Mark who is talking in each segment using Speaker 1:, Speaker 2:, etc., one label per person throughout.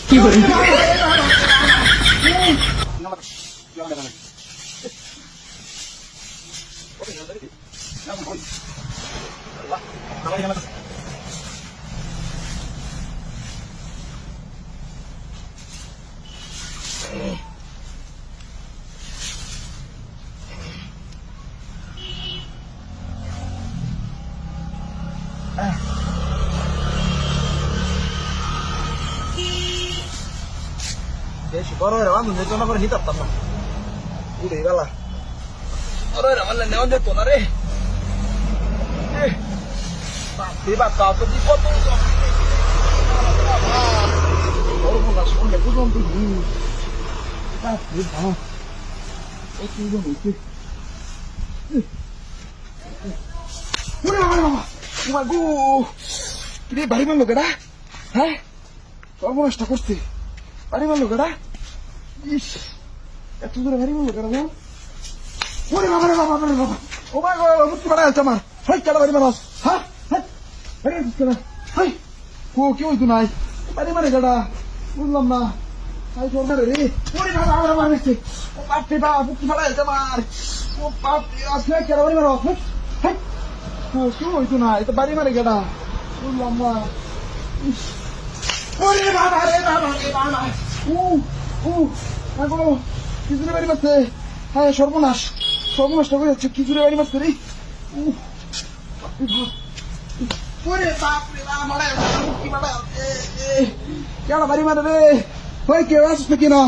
Speaker 1: কি করে
Speaker 2: বেশ বড় হয়ে রাম যেত না করে নিতে পারতাম না উড়ে গেল বড় হয়ে রাম নেওয়া যেত না রে বাপ তাও তো বিপদ সঙ্গে বুঝলাম তুই বাড়ি মারলো কেডা হ্যাঁ সর্বনাশটা করছে বাড়ি মারলো কেডা ইস এত দূরে বাড়ি মারলো কেডা বল ওরে বাবা রে বাবা রে বাবা ও মা গো মুক্তি বাড়া আছে আমার হাই কেডা বাড়ি মারস হ্যাঁ হ্যাঁ বাড়ি মারস কেডা হাই ও কি হইতো নাই বাড়ি মারে কেডা বুঝলাম না হাই সরকার রে ওরে বাবা আমার মারছে ও বাপরে বাবা মুক্তি বাড়া আছে আমার ও বাপ আজকে কেডা বাড়ি মারস হাই ও কি হইতো নাই তো বাড়ি মারে কেডা বুঝলাম না ইস ওরে বাবা রে বাবা রে বাবা আগো কিজুরে বাড়ি মারছে হ্যাঁ সর্বনাশটা করে যাচ্ছে কিজুরে বাড়ি মারছে রে ওরে বাপ রে বাবা কি বাবা কেন বাড়ি মারে রে ওই কেউ আসছ নাকি না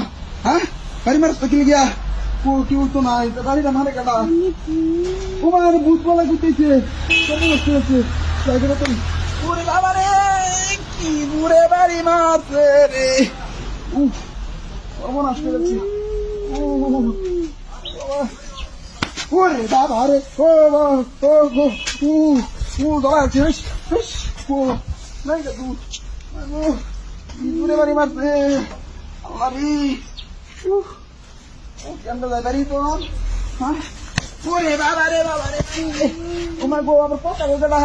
Speaker 2: হ্যাঁ বাড়ি মারছ নাকি গিয়া ও কি উঠতো না বাড়িটা মারে কেনা ও মানে বুঝ বলা গুতেছে সর্বনাশ করেছে জায়গাটা তো ওরে বাবা রে কি দূরে বাড়ি মারছে রে সর্বনাশ করেছি ওরে বাবা রে ও দাঁড়া আছে ও নাই দুধ দূরে বাড়ি মারছে আল্লাহ রে কেন যায় বাড়ি তো হ্যাঁ ওরে বাবা রে ও মা গো আমার পচা গেছে না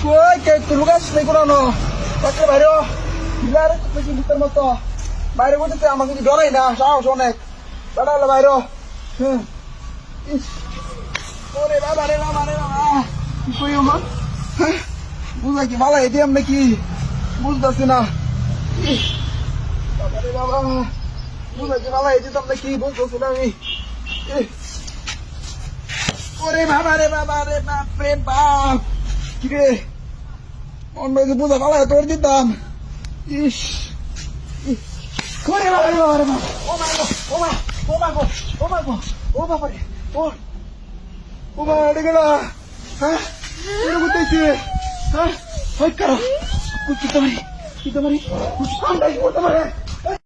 Speaker 2: কই কে তুই লুকাস নাই করানো পাকে বাইরে বিলারে তো কি ভিতর মতো বাইরে বলতে আমাকে কি ডরাই না সাহস অনেক দাঁড়ালো বাইরে ওরে বাবা রে বাবা কি কই আমার হ্যাঁ বুঝা কি ভালো এটিএম নাকি বুঝতেছি না বাবা রে বাবা বুঝা কি ভালো এটিএম নাকি বুঝতেছি না আমি ওরে বাবা রে বাপ রে বাপ কি রে অন্য যে বুঝা ভালো তোর দিতাম ইস ওরে বাবা রে বাবা রে বাবা ও মা বাবা রে ও মা ডেগলা হ্যাঁ এর গুতেছে হ্যাঁ হাই কারা কুচি তোমারি কুচি আমরাই করতে পারে